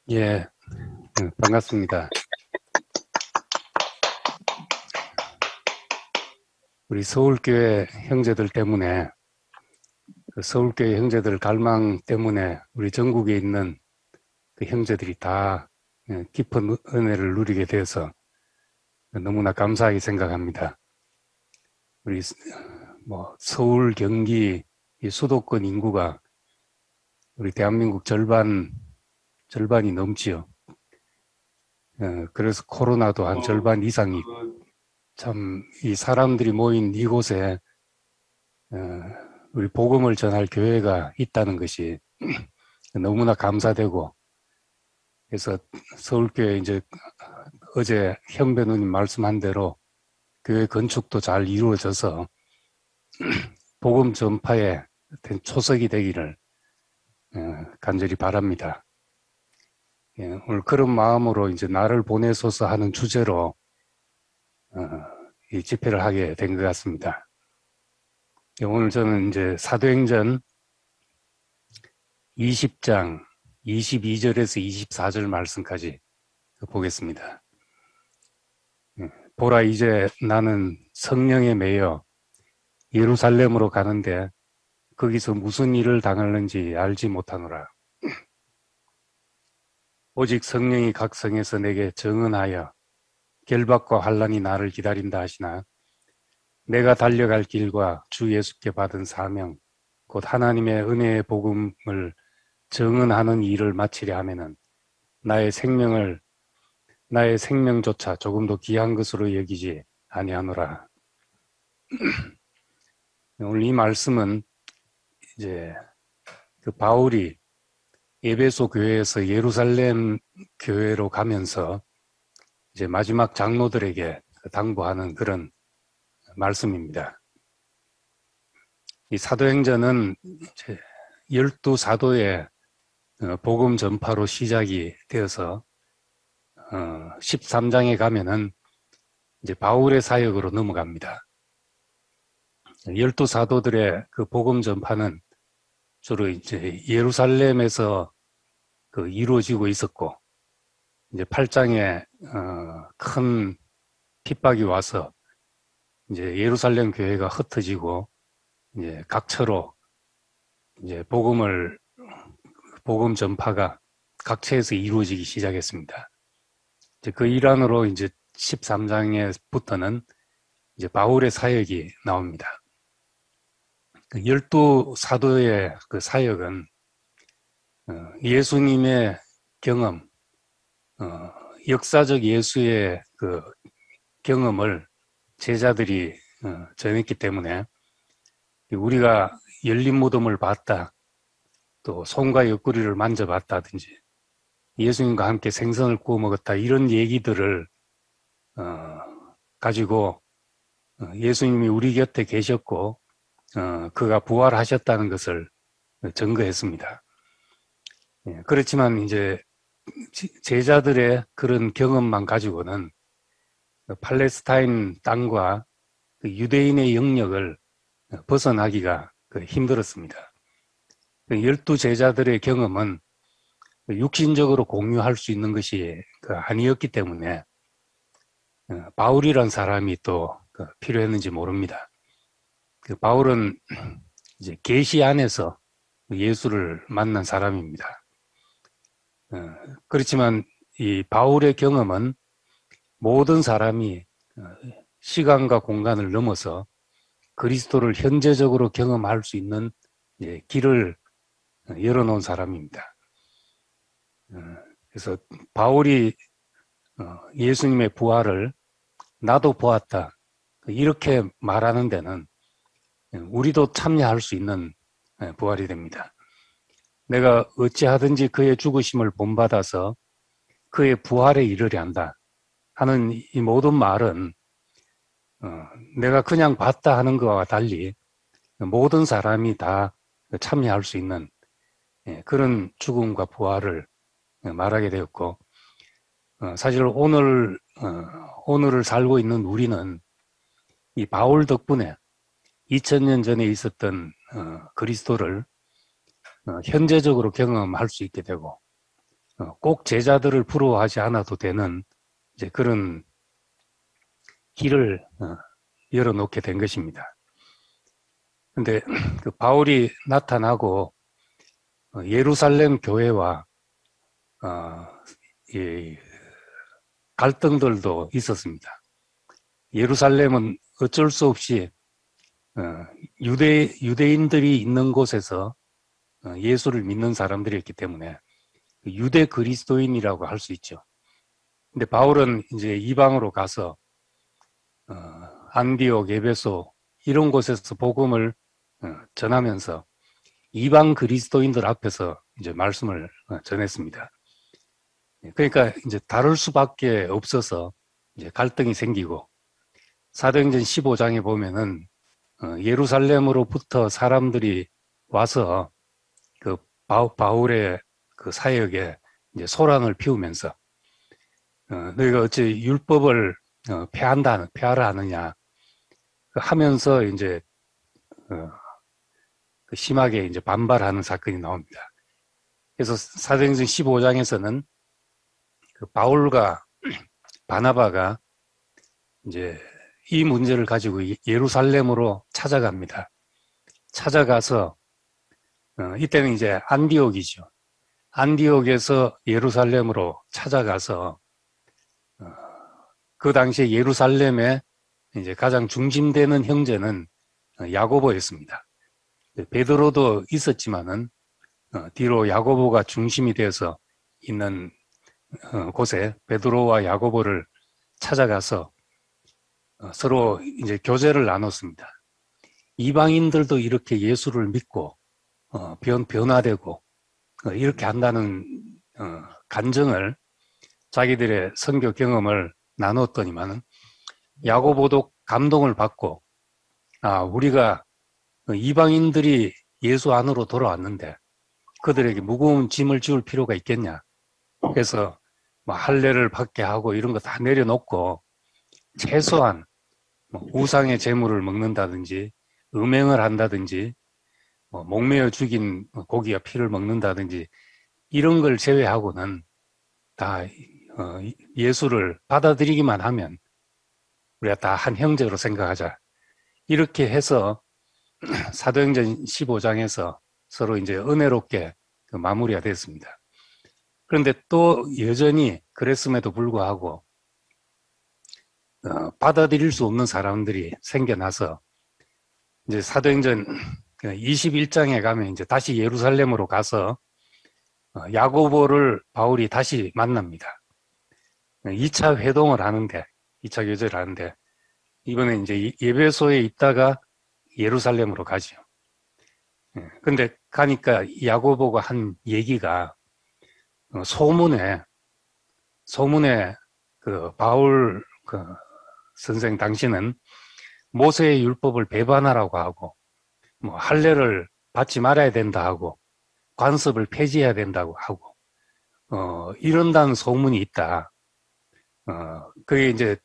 예, 반갑습니다. 우리 서울교회 형제들 때문에, 그 서울교회 형제들 갈망 때문에 우리 전국에 있는 그 형제들이 다 깊은 은혜를 누리게 되어서 너무나 감사하게 생각합니다. 우리 서울, 경기, 이 수도권 인구가 우리 대한민국 절반이 넘지요. 그래서 코로나도 한 절반 이상이 참 이 사람들이 모인 이곳에 우리 복음을 전할 교회가 있다는 것이 너무나 감사되고, 그래서 서울교회 이제 어제 현배누님 말씀한 대로 교회 건축도 잘 이루어져서 복음 전파에 초석이 되기를 간절히 바랍니다. 오늘 그런 마음으로 이제 나를 보내소서 하는 주제로 이 집회를 하게 된 것 같습니다. 오늘 저는 이제 사도행전 20장 22절에서 24절 말씀까지 보겠습니다. 보라, 이제 나는 성령에 매여 예루살렘으로 가는데 거기서 무슨 일을 당하는지 알지 못하노라. 오직 성령이 각 성에서 내게 증언하여 결박과 환난이 나를 기다린다 하시나, 내가 달려갈 길과 주 예수께 받은 사명, 곧 하나님의 은혜의 복음을 증언하는 일을 마치려 하면은 나의 생명조차 조금도 귀한 것으로 여기지 아니하노라. 오늘 이 말씀은 이제 그 바울이 에베소 교회에서 예루살렘 교회로 가면서 이제 마지막 장로들에게 당부하는 그런 말씀입니다. 이 사도행전은 이제 12사도의 복음 전파로 시작이 되어서 13장에 가면은 이제 바울의 사역으로 넘어갑니다. 12사도들의 그 복음 전파는 주로 이제 예루살렘에서 그 이루어지고 있었고, 이제 8장에 큰 핍박이 와서 이제 예루살렘 교회가 흩어지고 이제 각처로 이제 복음 전파가 각처에서 이루어지기 시작했습니다. 이제 그 일환으로 이제 13장에부터는 이제 바울의 사역이 나옵니다. 그 12사도의 그 사역은 예수님의 경험, 역사적 예수의 그 경험을 제자들이 전했기 때문에 우리가 열린 무덤을 봤다, 또 손과 옆구리를 만져봤다든지 예수님과 함께 생선을 구워 먹었다, 이런 얘기들을 가지고 예수님이 우리 곁에 계셨고 그가 부활하셨다는 것을 증거했습니다. 그렇지만 이제 제자들의 그런 경험만 가지고는 팔레스타인 땅과 유대인의 영역을 벗어나기가 힘들었습니다. 12제자들의 경험은 육신적으로 공유할 수 있는 것이 아니었기 때문에 바울이란 사람이 또 필요했는지 모릅니다. 바울은 이제 계시 안에서 예수를 만난 사람입니다. 그렇지만 이 바울의 경험은 모든 사람이 시간과 공간을 넘어서 그리스도를 현재적으로 경험할 수 있는 길을 열어놓은 사람입니다. 그래서 바울이 예수님의 부활을 나도 보았다, 이렇게 말하는 데는 우리도 참여할 수 있는 부활이 됩니다. 내가 어찌하든지 그의 죽으심을 본받아서 그의 부활에 이르려 한다 하는 이 모든 말은 내가 그냥 봤다 하는 것과 달리 모든 사람이 다 참여할 수 있는 그런 죽음과 부활을 말하게 되었고, 사실 오늘을 살고 있는 우리는 이 바울 덕분에 2000년 전에 있었던 그리스도를 현재적으로 경험할 수 있게 되고, 꼭 제자들을 부러워하지 않아도 되는 이제 그런 길을 열어놓게 된 것입니다. 근데 그 바울이 나타나고 예루살렘 교회와 이 갈등들도 있었습니다. 예루살렘은 어쩔 수 없이 유대인들이 있는 곳에서 예수를 믿는 사람들이었기 때문에 유대 그리스도인이라고 할 수 있죠. 근데 바울은 이제 이방으로 가서 안디옥, 에베소 이런 곳에서 복음을 전하면서 이방 그리스도인들 앞에서 이제 말씀을 전했습니다. 그러니까 이제 다를 수밖에 없어서 이제 갈등이 생기고 사도행전 15장에 보면은 예루살렘으로부터 사람들이 와서 그 바울의 그 사역에 이제 소란을 피우면서 너희가 어째 율법을 폐하라 하느냐 하면서 이제 심하게 이제 반발하는 사건이 나옵니다. 그래서 사도행전 15장에서는 그 바울과 바나바가 이제 이 문제를 가지고 예루살렘으로 찾아갑니다. 찾아가서 이때는 이제 안디옥이죠. 안디옥에서 예루살렘으로 찾아가서 그 당시에 예루살렘에 이제 가장 중심되는 형제는 야고보였습니다. 베드로도 있었지만은 뒤로 야고보가 중심이 되어서 있는 곳에 베드로와 야고보를 찾아가서 서로 이제 교제를 나눴습니다. 이방인들도 이렇게 예수를 믿고 변화되고 이렇게 한다는 간증을 자기들의 선교 경험을 나눴더니만은 야고보도 감동을 받고 우리가 이방인들이 예수 안으로 돌아왔는데 그들에게 무거운 짐을 지울 필요가 있겠냐. 그래서 뭐 할례를 받게 하고 이런 거 다 내려놓고 최소한 우상의 제물을 먹는다든지 음행을 한다든지 목매어 죽인 고기와 피를 먹는다든지 이런 걸 제외하고는 다 예수를 받아들이기만 하면 우리가 다 한 형제로 생각하자. 이렇게 해서 사도행전 15장에서 서로 이제 은혜롭게 마무리가 됐습니다. 그런데 또 여전히 그랬음에도 불구하고 받아들일 수 없는 사람들이 생겨나서 이제 사도행전 21장에 가면 이제 다시 예루살렘으로 가서 야고보를 바울이 다시 만납니다. 2차 회동을 하는데 2차 교제를 하는데 이번에 이제 에베소에 있다가 예루살렘으로 가죠. 근데 가니까 야고보가 한 얘기가 소문에 그 바울 그 선생 당신은 모세의 율법을 배반하라고 하고 뭐 할례를 받지 말아야 된다 하고 관습을 폐지해야 된다고 하고 이런다는 소문이 있다. 그게 이제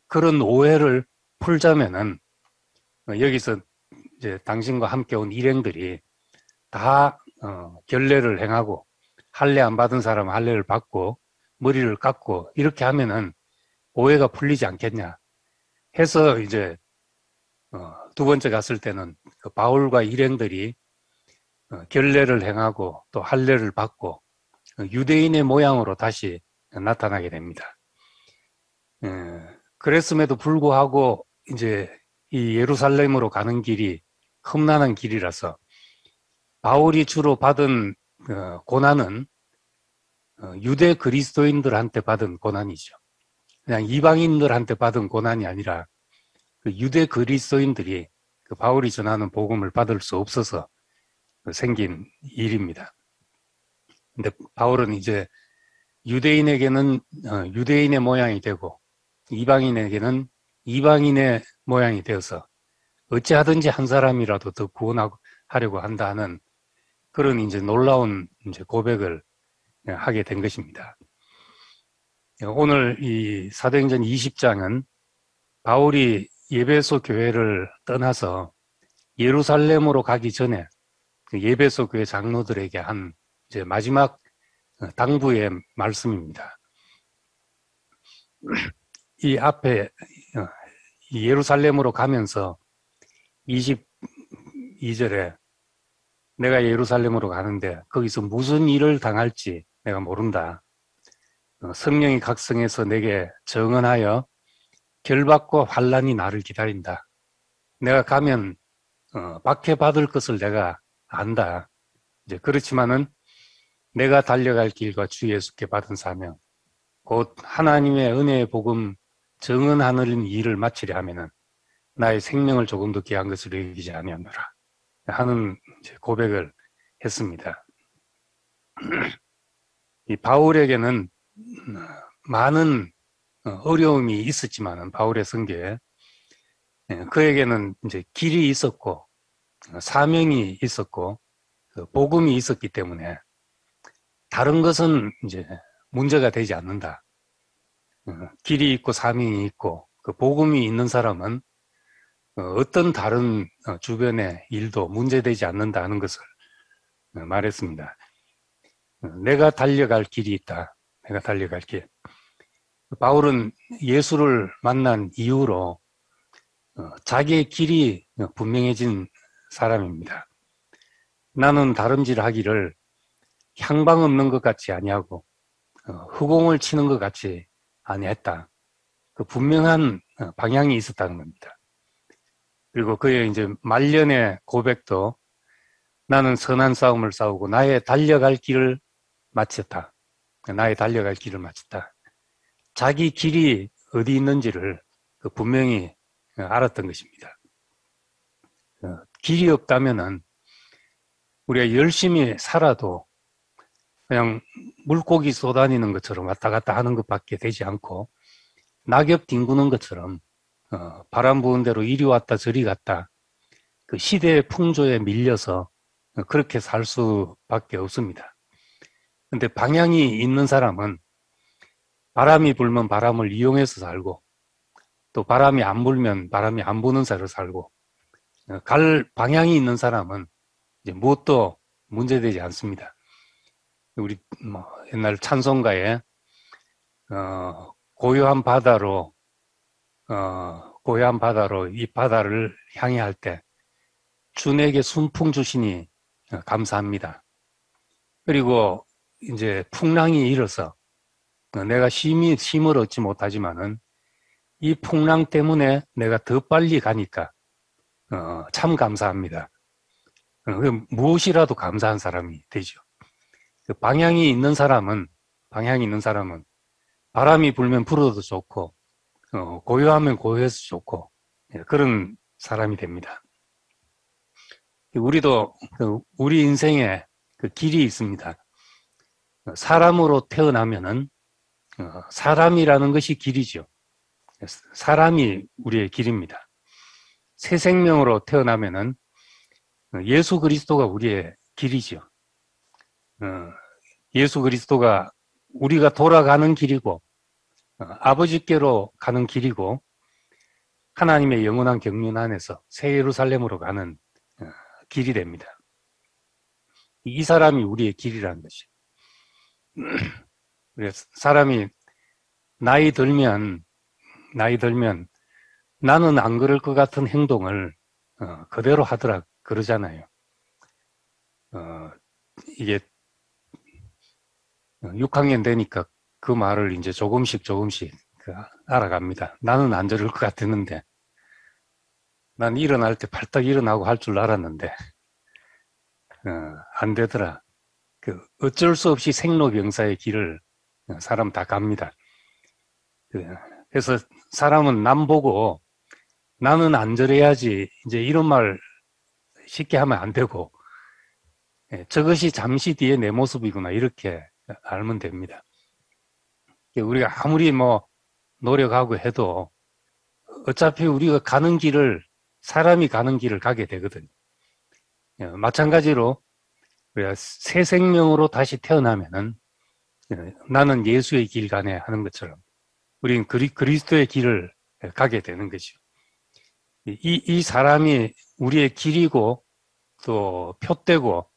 그런 오해를 풀자면은 여기서 이제 당신과 함께 온 일행들이 다 결례를 행하고 할례 안 받은 사람은 할례를 받고 머리를 깎고 이렇게 하면은 오해가 풀리지 않겠냐 해서 이제 두 번째 갔을 때는 그 바울과 일행들이 결례를 행하고 또 할례를 받고 유대인의 모양으로 다시 나타나게 됩니다. 그랬음에도 불구하고 이제 이 예루살렘으로 가는 길이 험난한 길이라서 바울이 주로 받은 고난은 유대 그리스도인들한테 받은 고난이죠. 그냥 이방인들한테 받은 고난이 아니라 그 유대 그리스도인들이 그 바울이 전하는 복음을 받을 수 없어서 생긴 일입니다. 근데 바울은 이제 유대인에게는 유대인의 모양이 되고 이방인에게는 이방인의 모양이 되어서 어찌하든지 한 사람이라도 더 구원하려고 한다는 그런 이제 놀라운 이제 고백을 하게 된 것입니다. 오늘 이 사도행전 20장은 바울이 에베소 교회를 떠나서 예루살렘으로 가기 전에 그 에베소 교회 장로들에게 한 이제 마지막 당부의 말씀입니다. 이 앞에 예루살렘으로 가면서 22절에 내가 예루살렘으로 가는데 거기서 무슨 일을 당할지 내가 모른다. 성령이 각성해서 내게 정언하여 결박과 환난이 나를 기다린다. 내가 가면 박해받을 것을 내가 안다. 이제 그렇지만은 내가 달려갈 길과 주 예수께 받은 사명, 곧 하나님의 은혜의 복음 정언하는 일을 마치려 하면은 나의 생명을 조금 더 귀한 것으로 여기지 아니하노라 하는 고백을 했습니다. 이 바울에게는 많은 어려움이 있었지만은 바울의 선교에 그에게는 이제 길이 있었고 사명이 있었고 복음이 있었기 때문에 다른 것은 이제 문제가 되지 않는다. 길이 있고 사명이 있고 그 복음이 있는 사람은 어떤 다른 주변의 일도 문제되지 않는다는 것을 말했습니다. 내가 달려갈 길이 있다. 내가 달려갈 길. 바울은 예수를 만난 이후로 자기의 길이 분명해진 사람입니다. 나는 다름질하기를 향방 없는 것 같이 아니하고 허공을 치는 것 같이 아니했다. 그 분명한 방향이 있었다는 겁니다. 그리고 그의 이제 말년의 고백도 나는 선한 싸움을 싸우고 나의 달려갈 길을 마쳤다. 나의 달려갈 길을 마쳤다. 자기 길이 어디 있는지를 분명히 알았던 것입니다. 길이 없다면은 우리가 열심히 살아도 그냥 물고기 쏘다니는 것처럼 왔다 갔다 하는 것밖에 되지 않고 낙엽 뒹구는 것처럼 바람 부은 대로 이리 왔다 저리 갔다 그 시대의 풍조에 밀려서 그렇게 살 수밖에 없습니다. 근데 방향이 있는 사람은 바람이 불면 바람을 이용해서 살고 또 바람이 안 불면 바람이 안 부는 새로 살고 갈 방향이 있는 사람은 이제 무엇도 문제되지 않습니다. 우리 옛날 찬송가에 고요한 바다로 이 바다를 향해 할 때 주 내게 순풍 주시니 감사합니다. 그리고 이제 풍랑이 일어서 내가 힘을 얻지 못하지만은 이 풍랑 때문에 내가 더 빨리 가니까 참 감사합니다. 무엇이라도 감사한 사람이 되죠. 방향이 있는 사람은 바람이 불면 불어도 좋고 고요하면 고요해서 좋고 그런 사람이 됩니다. 우리도 우리 인생에 그 길이 있습니다. 사람으로 태어나면은 사람이라는 것이 길이죠. 사람이 우리의 길입니다. 새 생명으로 태어나면은 예수 그리스도가 우리의 길이죠. 예수 그리스도가 우리가 돌아가는 길이고 아버지께로 가는 길이고 하나님의 영원한 경륜 안에서 새 예루살렘으로 가는 길이 됩니다. 이 사람이 우리의 길이라는 것이죠. 그래서 사람이 나이 들면 나는 안 그럴 것 같은 행동을 그대로 하더라 그러잖아요. 이게 6학년 되니까 그 말을 이제 조금씩 알아갑니다. 나는 안 저럴 것 같았는데 난 일어날 때 발딱 일어나고 할 줄 알았는데 안 되더라. 어쩔 수 없이 생로병사의 길을 사람 다 갑니다. 그래서 사람은 남 보고 나는 안 저래야지 이제 이런 말 쉽게 하면 안 되고 저것이 잠시 뒤에 내 모습이구나 이렇게 알면 됩니다. 우리가 아무리 노력하고 해도 어차피 우리가 가는 길을 사람이 가는 길을 가게 되거든요. 마찬가지로 우리가 새 생명으로 다시 태어나면은 나는 예수의 길 가네 하는 것처럼 우리는 그리스도의 길을 가게 되는 거죠. 이 사람이 우리의 길이고 또 표대고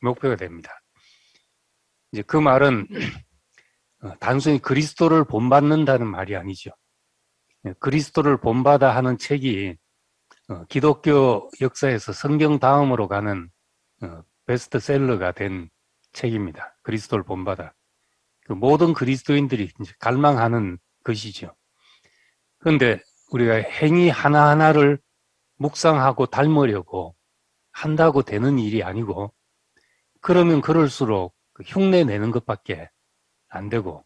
목표가 됩니다. 이제 그 말은 단순히 그리스도를 본받는다는 말이 아니죠. 그리스도를 본받아 하는 책이 기독교 역사에서 성경 다음으로 가는 베스트셀러가 된 책입니다. 그리스도를 본받아. 그 모든 그리스도인들이 이제 갈망하는 것이죠. 그런데 우리가 행위 하나하나를 묵상하고 닮으려고 한다고 되는 일이 아니고, 그러면 그럴수록 흉내 내는 것밖에 안 되고,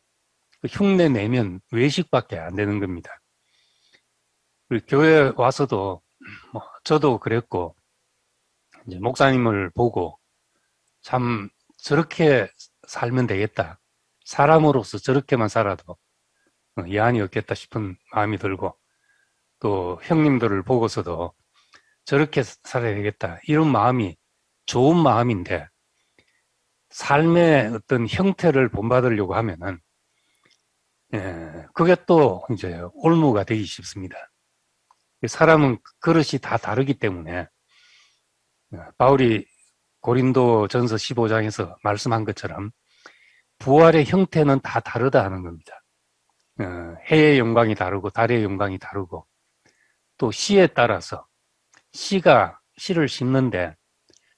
흉내 내면 외식밖에 안 되는 겁니다. 우리 교회 와서도 저도 그랬고, 이제 목사님을 보고 참 저렇게 살면 되겠다. 사람으로서 저렇게만 살아도 여한이 없겠다 싶은 마음이 들고, 또 형님들을 보고서도 저렇게 살아야 되겠다. 이런 마음이 좋은 마음인데, 삶의 어떤 형태를 본받으려고 하면은, 그게 또 이제 올무가 되기 쉽습니다. 사람은 그릇이 다 다르기 때문에, 바울이 고린도 전서 15장에서 말씀한 것처럼 부활의 형태는 다 다르다 하는 겁니다. 해의 영광이 다르고 달의 영광이 다르고, 또 씨에 따라서 씨를 심는데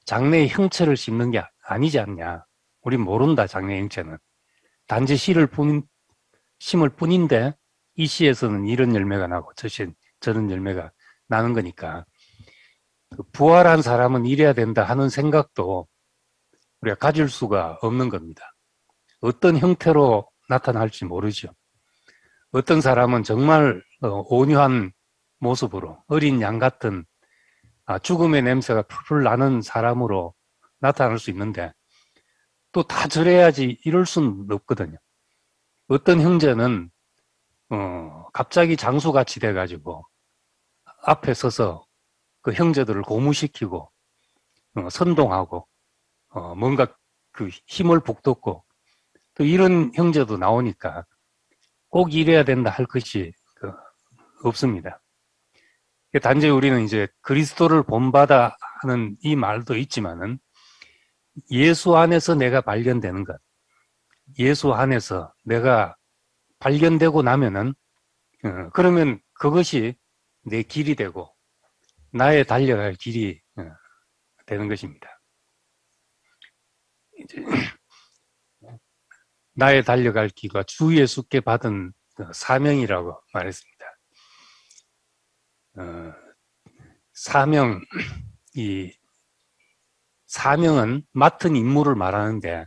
장래의 형체를 심는 게 아니지 않냐. 우린 모른다, 장래의 형체는. 단지 씨를 심을 뿐인데 이 씨에서는 이런 열매가 나고 저런 열매가 나는 거니까, 부활한 사람은 이래야 된다 하는 생각도 우리가 가질 수가 없는 겁니다. 어떤 형태로 나타날지 모르죠. 어떤 사람은 정말 온유한 모습으로 어린 양 같은 죽음의 냄새가 풀풀 나는 사람으로 나타날 수 있는데, 또 다 저래야지 이럴 수는 없거든요. 어떤 형제는 갑자기 장수같이 돼가지고 앞에 서서 그 형제들을 고무시키고 선동하고 뭔가 그 힘을 북돋고, 또 이런 형제도 나오니까 꼭 이래야 된다 할 것이 없습니다. 단지 우리는 이제 그리스도를 본받아 하는 이 말도 있지만은, 예수 안에서 내가 발견되는 것, 예수 안에서 내가 발견되고 나면은 그러면 그것이 내 길이 되고 나의 달려갈 길이 되는 것입니다. 이제 나의 달려갈 길과 주 예수께 받은 사명이라고 말했습니다. 사명은 맡은 임무를 말하는데,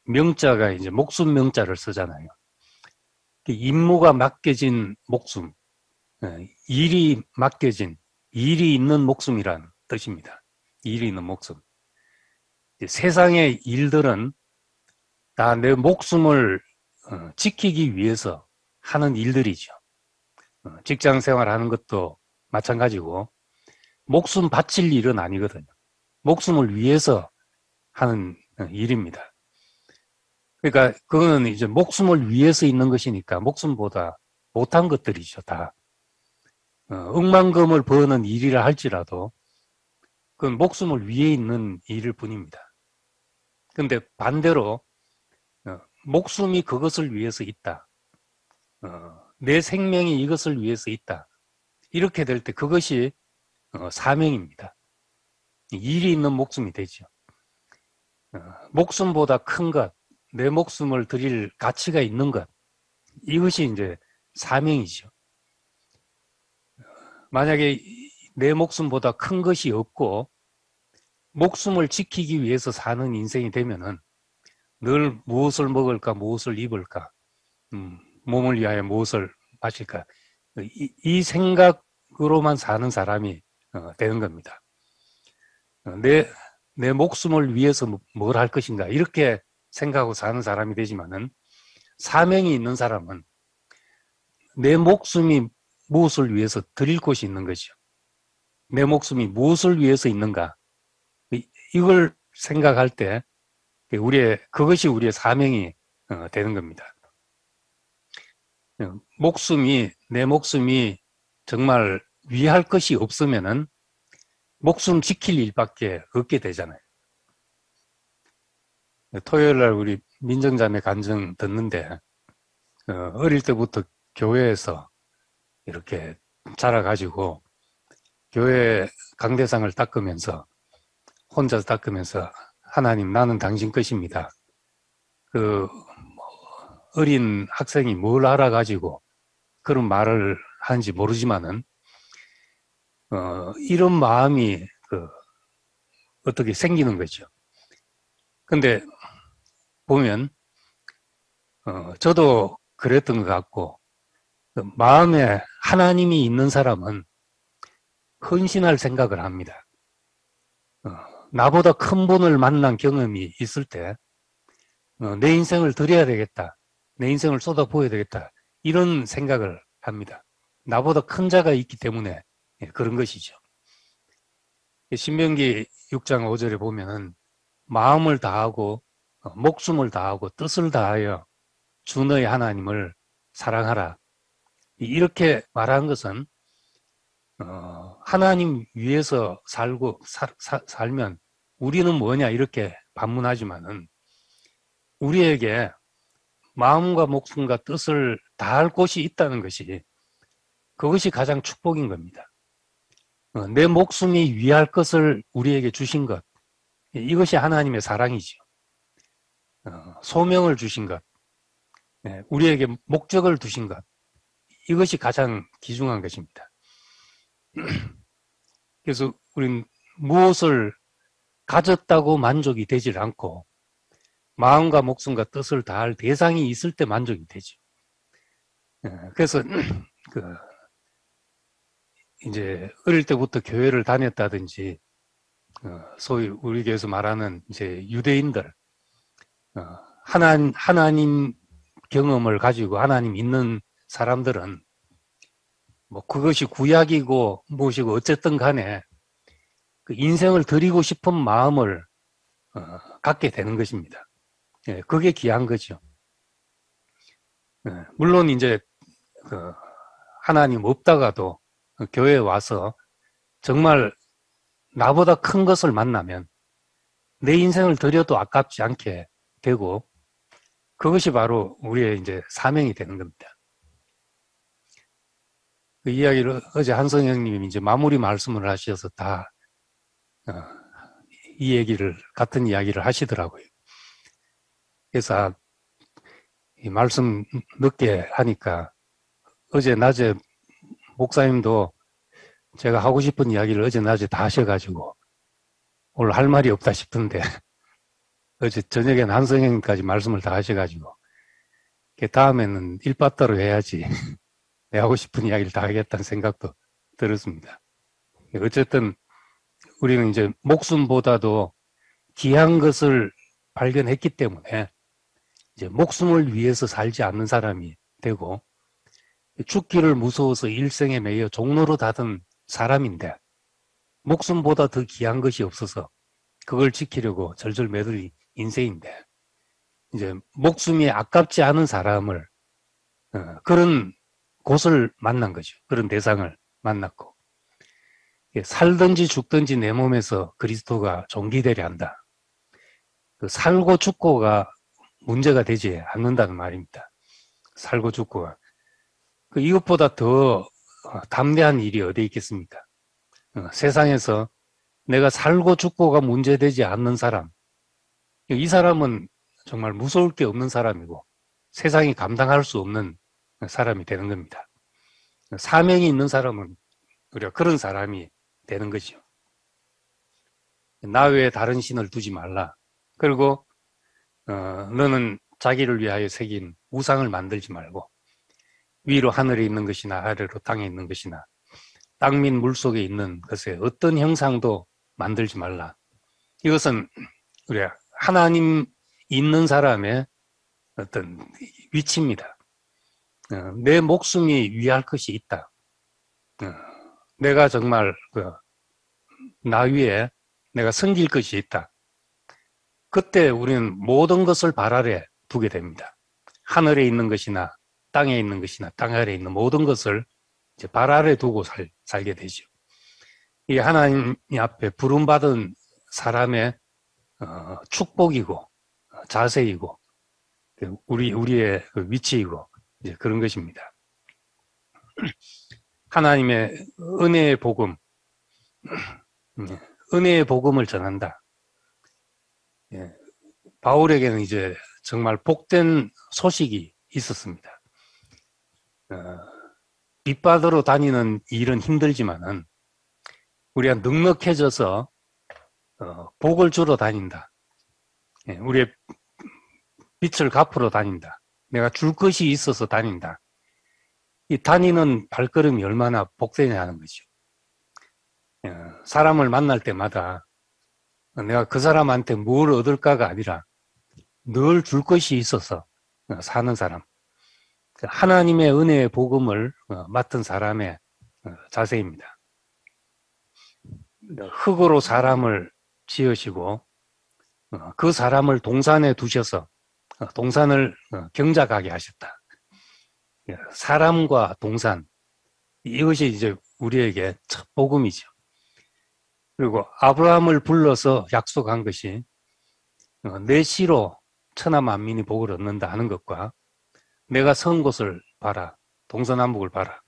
명자가 이제 목숨 명자를 쓰잖아요. 임무가 맡겨진 목숨, 일이 맡겨진, 일이 있는 목숨이라는 뜻입니다. 일이 있는 목숨. 세상의 일들은 다 내 목숨을 지키기 위해서 하는 일들이죠. 직장 생활하는 것도 마찬가지고, 목숨 바칠 일은 아니거든요. 목숨을 위해서 하는 일입니다. 그러니까 그거는 이제 목숨을 위해서 있는 것이니까 목숨보다 못한 것들이죠, 다. 억만금을 버는 일이라 할지라도 그건 목숨을 위해 있는 일일 뿐입니다. 그런데 반대로 목숨이 그것을 위해서 있다. 내 생명이 이것을 위해서 있다. 이렇게 될 때 그것이 사명입니다. 일이 있는 목숨이 되죠. 목숨보다 큰 것, 내 목숨을 드릴 가치가 있는 것, 이것이 이제 사명이죠. 만약에 내 목숨보다 큰 것이 없고 목숨을 지키기 위해서 사는 인생이 되면은 늘 무엇을 먹을까, 무엇을 입을까, 몸을 위하여 무엇을 마실까, 이 생각으로만 사는 사람이 되는 겁니다. 내 목숨을 위해서 뭘 할 것인가, 이렇게 생각하고 사는 사람이 되지만은, 사명이 있는 사람은 내 목숨이 무엇을 위해서 드릴 곳이 있는 것이죠. 내 목숨이 무엇을 위해서 있는가, 이걸 생각할 때 그것이 우리의 사명이 되는 겁니다. 내 목숨이 정말 위할 것이 없으면은 목숨 지킬 일밖에 없게 되잖아요. 토요일 날 우리 민정자매 간증 듣는데, 어릴 때부터 교회에서 이렇게 자라가지고, 교회 강대상을 닦으면서, 혼자서 닦으면서, 하나님, 나는 당신 것입니다. 어린 학생이 뭘 알아가지고 그런 말을 하는지 모르지만은, 이런 마음이, 어떻게 생기는 거죠. 근데, 보면, 저도 그랬던 것 같고, 마음에 하나님이 있는 사람은 헌신할 생각을 합니다. 나보다 큰 분을 만난 경험이 있을 때, 내 인생을 드려야 되겠다. 내 인생을 쏟아부어야 되겠다. 이런 생각을 합니다. 나보다 큰 자가 있기 때문에 그런 것이죠. 신명기 6장 5절에 보면은 마음을 다하고 목숨을 다하고 뜻을 다하여 주 너의 하나님을 사랑하라. 이렇게 말한 것은 하나님 위에서 살면 우리는 뭐냐 이렇게 반문하지만은 우리에게 마음과 목숨과 뜻을 다할 곳이 있다는 것이 그것이 가장 축복인 겁니다. 내 목숨이 위할 것을 우리에게 주신 것, 이것이 하나님의 사랑이죠. 소명을 주신 것, 우리에게 목적을 두신 것, 이것이 가장 귀중한 것입니다. 그래서 우리는 무엇을 가졌다고 만족이 되질 않고 마음과 목숨과 뜻을 다할 대상이 있을 때 만족이 되죠. 그래서 이제 어릴 때부터 교회를 다녔다든지 소위 우리 교회에서 말하는 이제 유대인들 하나님 경험을 가지고 하나님 있는 사람들은 뭐 그것이 구약이고 무엇이고 어쨌든 간에 그 인생을 드리고 싶은 마음을 갖게 되는 것입니다. 그게 귀한 거죠. 물론 이제 하나님 없다가도 교회에 와서 정말 나보다 큰 것을 만나면 내 인생을 드려도 아깝지 않게 되고 그것이 바로 우리의 이제 사명이 되는 겁니다. 그 이야기를 어제 한성형님이 이제 마무리 말씀을 하셔서 다 이 얘기를 같은 이야기를 하시더라고요. 그래서 이 말씀 늦게 하니까 어제 낮에 목사님도 제가 하고 싶은 이야기를 어제 낮에 다 하셔가지고 오늘 할 말이 없다 싶은데 어제 저녁에는 한성형님까지 말씀을 다 하셔가지고 다음에는 일바따로 해야지 내 하고 싶은 이야기를 다 하겠다는 생각도 들었습니다. 어쨌든 우리는 이제 목숨보다도 귀한 것을 발견했기 때문에 이제 목숨을 위해서 살지 않는 사람이 되고 죽기를 무서워서 일생에 매여 종로로 닫은 사람인데 목숨보다 더 귀한 것이 없어서 그걸 지키려고 절절 매들 인생인데 이제 목숨이 아깝지 않은 사람을 그런 곳을 만난 거죠. 그런 대상을 만났고 살든지 죽든지 내 몸에서 그리스도가 존귀되려 한다. 살고 죽고가 문제가 되지 않는다는 말입니다. 살고 죽고가. 이것보다 더 담대한 일이 어디 있겠습니까? 세상에서 내가 살고 죽고가 문제되지 않는 사람. 이 사람은 정말 무서울 게 없는 사람이고 세상이 감당할 수 없는 사람이 되는 겁니다. 사명이 있는 사람은 우리가 그런 사람이 되는 거죠. 나 외에 다른 신을 두지 말라. 그리고 너는 자기를 위하여 새긴 우상을 만들지 말고 위로 하늘에 있는 것이나 아래로 땅에 있는 것이나 땅 및 물속에 있는 것에 어떤 형상도 만들지 말라. 이것은 우리가 하나님 있는 사람의 어떤 위치입니다. 내 목숨이 위할 것이 있다. 내가 정말 나 위에 내가 섬길 것이 있다. 그때 우리는 모든 것을 발 아래 두게 됩니다. 하늘에 있는 것이나 땅에 있는 것이나 땅 아래에 있는 모든 것을 이제 발 아래 두고 살게 되죠. 이게 하나님 앞에 부름받은 사람의 축복이고 자세이고 우리의 그 위치이고 이제 그런 것입니다. 하나님의 은혜의 복음, 은혜의 복음을 전한다. 바울에게는 이제 정말 복된 소식이 있었습니다. 빚받으러 다니는 일은 힘들지만은 우리가 넉넉해져서 복을 주러 다닌다. 우리의 빚을 갚으러 다닌다. 내가 줄 것이 있어서 다닌다. 이 다니는 발걸음이 얼마나 복되냐는 거죠. 사람을 만날 때마다 내가 그 사람한테 뭘 얻을까가 아니라 늘 줄 것이 있어서 사는 사람. 하나님의 은혜의 복음을 맡은 사람의 자세입니다. 흙으로 사람을 지으시고 그 사람을 동산에 두셔서 동산을 경작하게 하셨다. 사람과 동산, 이것이 이제 우리에게 첫 복음이죠. 그리고 아브라함을 불러서 약속한 것이 내 씨로 천하 만민이 복을 얻는다 하는 것과 내가 선 곳을 봐라, 동서남북을 봐라.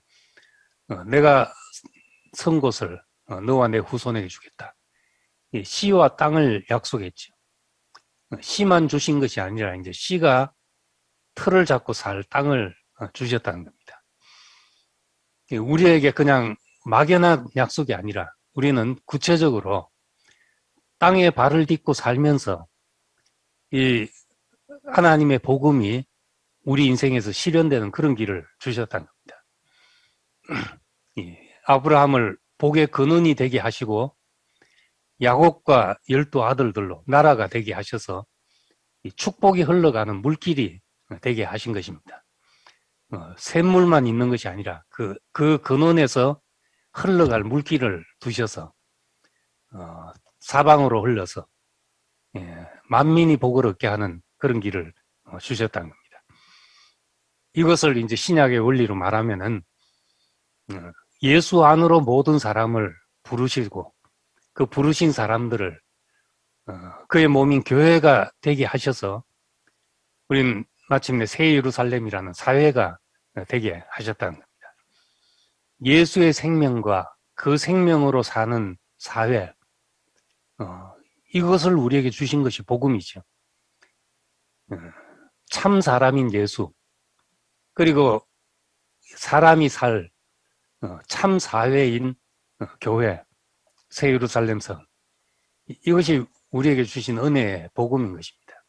내가 선 곳을 너와 내 후손에게 주겠다. 씨와 땅을 약속했죠. 씨만 주신 것이 아니라 이제 씨가 틀을 잡고 살 땅을 주셨다는 겁니다. 우리에게 그냥 막연한 약속이 아니라 우리는 구체적으로 땅에 발을 딛고 살면서 이 하나님의 복음이 우리 인생에서 실현되는 그런 길을 주셨다는 겁니다. 아브라함을 복의 근원이 되게 하시고 야곱과 12 아들들로 나라가 되게 하셔서 축복이 흘러가는 물길이 되게 하신 것입니다. 샘물만 있는 것이 아니라 그 근원에서 흘러갈 물길을 두셔서 사방으로 흘러서 만민이 복을 얻게 하는 그런 길을 주셨다는 겁니다. 이것을 이제 신약의 원리로 말하면은 예수 안으로 모든 사람을 부르시고 그 부르신 사람들을 그의 몸인 교회가 되게 하셔서 우리는 마침내 새 예루살렘이라는 사회가 되게 하셨다는 겁니다. 예수의 생명과 그 생명으로 사는 사회, 이것을 우리에게 주신 것이 복음이죠. 참 사람인 예수, 그리고 사람이 살 참 사회인 교회, 새 예루살렘성, 이것이 우리에게 주신 은혜의 복음인 것입니다.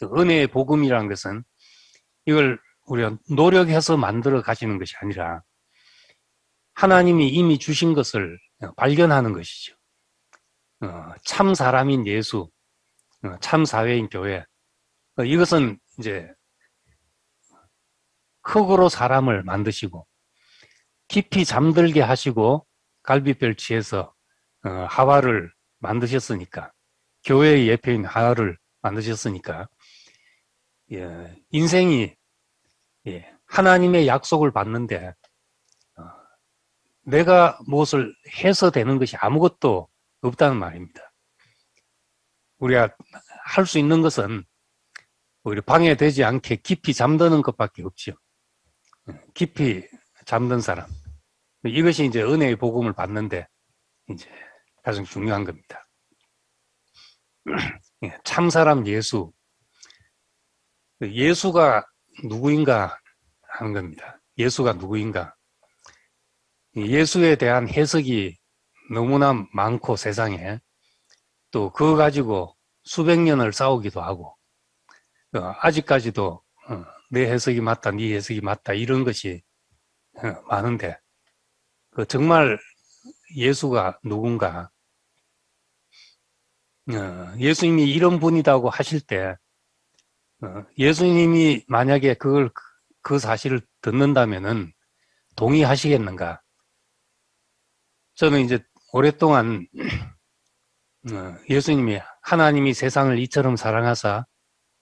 은혜의 복음이라는 것은 이걸 우리가 노력해서 만들어 가시는 것이 아니라 하나님이 이미 주신 것을 발견하는 것이죠. 참 사람인 예수, 참 사회인 교회, 이것은 이제 흙으로 사람을 만드시고 깊이 잠들게 하시고 갈비뼈치에서 하와를 만드셨으니까, 교회의 예표인 하와를 만드셨으니까 인생이 하나님의 약속을 받는데 내가 무엇을 해서 되는 것이 아무것도 없다는 말입니다. 우리가 할 수 있는 것은 오히려 방해되지 않게 깊이 잠드는 것밖에 없죠. 깊이 잠든 사람, 이것이 이제 은혜의 복음을 받는데 이제 가장 중요한 겁니다. 참 사람 예수, 예수가 누구인가 하는 겁니다. 예수가 누구인가? 예수에 대한 해석이 너무나 많고 세상에 또 그거 가지고 수백 년을 싸우기도 하고 아직까지도 내 해석이 맞다, 네 해석이 맞다 이런 것이 많은데 정말 예수가 누군가? 예수님이 이런 분이라고 하실 때 예수님이 만약에 그 사실을 듣는다면은 동의하시겠는가? 저는 이제 오랫동안 예수님이 하나님이 세상을 이처럼 사랑하사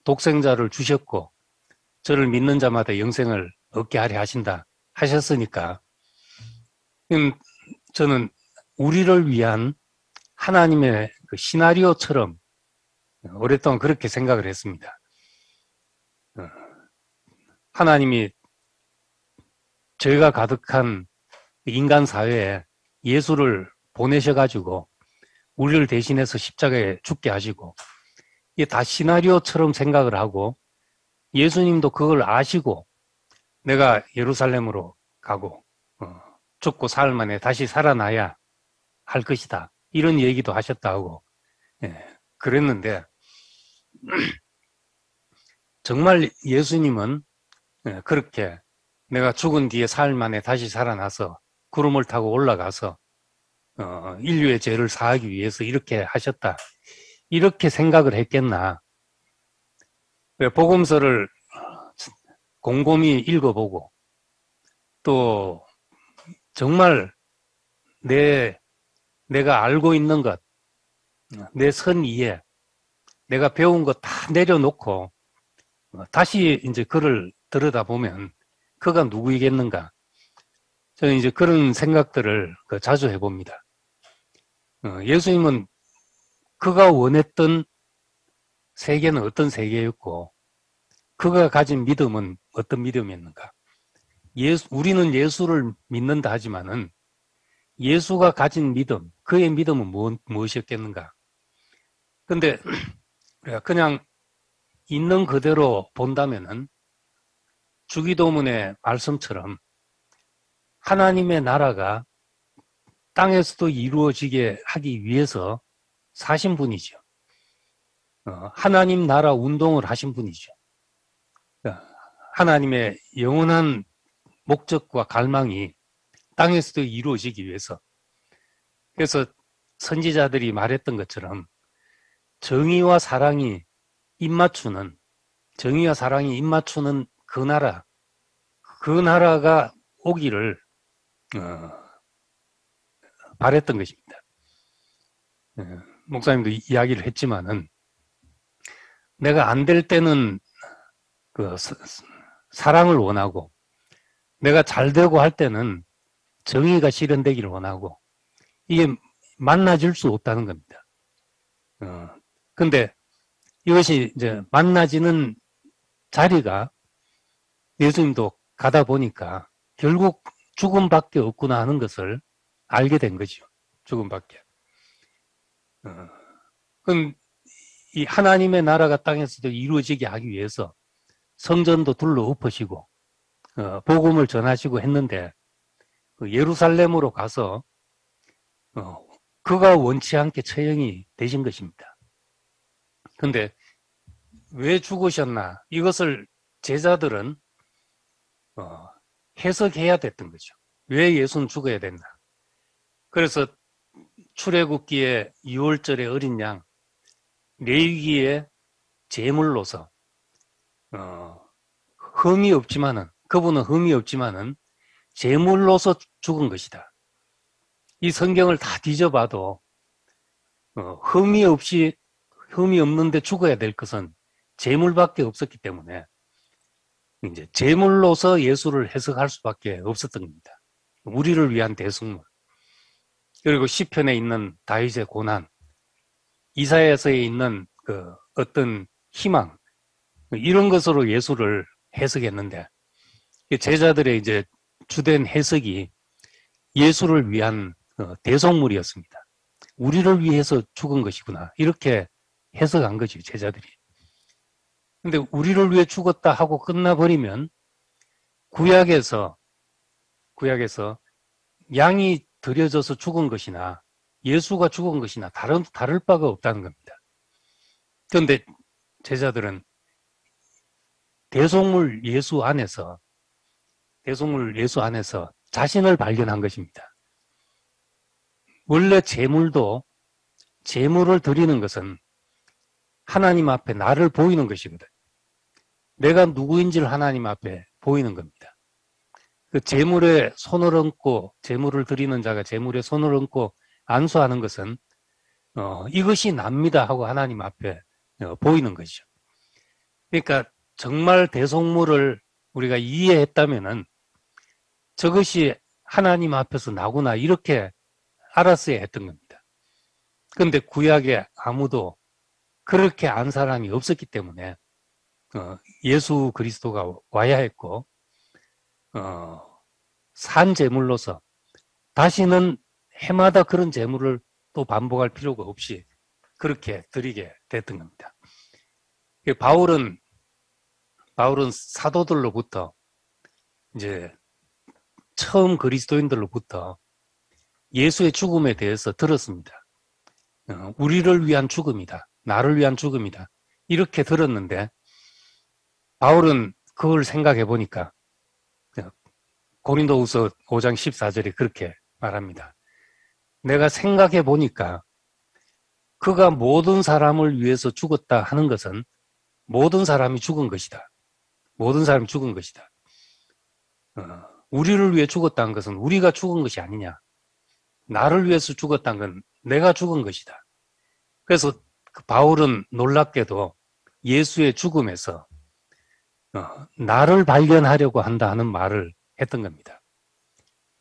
독생자를 주셨고 저를 믿는 자마다 영생을 얻게 하려 하신다 하셨으니까 저는 우리를 위한 하나님의 그 시나리오처럼 오랫동안 그렇게 생각을 했습니다. 하나님이 죄가 가득한 인간 사회에 예수를 보내셔가지고 우리를 대신해서 십자가에 죽게 하시고, 이게 다 시나리오처럼 생각을 하고, 예수님도 그걸 아시고 내가 예루살렘으로 가고 죽고 사흘 만에 다시 살아나야 할 것이다, 이런 얘기도 하셨다 하고, 그랬는데 정말 예수님은 그렇게 내가 죽은 뒤에 사흘 만에 다시 살아나서 구름을 타고 올라가서 인류의 죄를 사하기 위해서 이렇게 하셨다, 이렇게 생각을 했겠나. 복음서를 곰곰이 읽어보고 또 정말 내가 알고 있는 것, 내 선 위에 내가 배운 것 다 내려놓고 다시 이제 그를 들여다보면 그가 누구이겠는가. 저는 이제 그런 생각들을 자주 해봅니다. 예수님은 그가 원했던 세계는 어떤 세계였고 그가 가진 믿음은 어떤 믿음이었는가. 우리는 예수를 믿는다 하지만은 예수가 가진 믿음, 그의 믿음은 무엇이었겠는가. 근데 그냥 있는 그대로 본다면은 주기도문의 말씀처럼 하나님의 나라가 땅에서도 이루어지게 하기 위해서 사신 분이죠. 하나님 나라 운동을 하신 분이죠. 하나님의 영원한 목적과 갈망이 땅에서도 이루어지기 위해서. 그래서 선지자들이 말했던 것처럼 정의와 사랑이 입맞추는 그 나라가 오기를 바랬던 것입니다. 목사님도 이야기를 했지만은 내가 안 될 때는 사랑을 원하고 내가 잘 되고 할 때는 정의가 실현되기를 원하고, 이게 만나질 수 없다는 겁니다. 근데 이것이 이제 만나지는 자리가 예수님도 가다 보니까 결국 죽음밖에 없구나 하는 것을 알게 된 거죠. 죽음밖에. 그럼 이 하나님의 나라가 땅에서도 이루어지게 하기 위해서 성전도 둘러 엎으시고 복음을 전하시고 했는데 예루살렘으로 가서 그가 원치 않게 처형이 되신 것입니다. 근데 왜 죽으셨나, 이것을 제자들은 해석해야 됐던 거죠. 왜 예수는 죽어야 됐나. 그래서 출애굽기의 6월절의 어린 양, 레위기의 제물로서 그분은 흠이 없지만은 제물로서 죽은 것이다. 이 성경을 다 뒤져봐도 흠이 없는데 죽어야 될 것은 제물밖에 없었기 때문에 이제 제물로서 예수를 해석할 수밖에 없었던 겁니다. 우리를 위한 대속물. 그리고 시편에 있는 다윗의 고난, 이사야서에 있는 어떤 희망, 이런 것으로 예수를 해석했는데 제자들의 이제 주된 해석이 예수를 위한 대속물이었습니다. 우리를 위해서 죽은 것이구나, 이렇게 해석한 거지, 제자들이. 근데 우리를 위해 죽었다 하고 끝나버리면 구약에서 양이 드려져서 죽은 것이나 예수가 죽은 것이나 다를 바가 없다는 겁니다. 그런데 제자들은 대속물 예수 안에서 자신을 발견한 것입니다. 원래 제물을 드리는 것은 하나님 앞에 나를 보이는 것이거든. 내가 누구인지를 하나님 앞에 보이는 겁니다. 그 제물에 손을 얹고, 제물을 드리는 자가 제물에 손을 얹고 안수하는 것은 이것이 납니다 하고 하나님 앞에 보이는 것이죠. 그러니까 정말 대속물을 우리가 이해했다면은 저것이 하나님 앞에서 나구나, 이렇게 알았어야 했던 겁니다. 그런데 구약에 아무도 그렇게 안 사람이 없었기 때문에 예수 그리스도가 와야 했고 산 제물로서 다시는 해마다 그런 제물을 또 반복할 필요가 없이 그렇게 드리게 됐던 겁니다. 바울은 사도들로부터 이제 처음 그리스도인들로부터 예수의 죽음에 대해서 들었습니다. 우리를 위한 죽음이다. 나를 위한 죽음이다. 이렇게 들었는데 바울은 그걸 생각해 보니까 고린도후서 5장 14절에 그렇게 말합니다. 내가 생각해 보니까 그가 모든 사람을 위해서 죽었다 하는 것은 모든 사람이 죽은 것이다. 모든 사람이 죽은 것이다. 우리를 위해 죽었다는 것은 우리가 죽은 것이 아니냐. 나를 위해서 죽었다는 건 내가 죽은 것이다. 그래서 바울은 놀랍게도 예수의 죽음에서 나를 발견하려고 한다 하는 말을 했던 겁니다.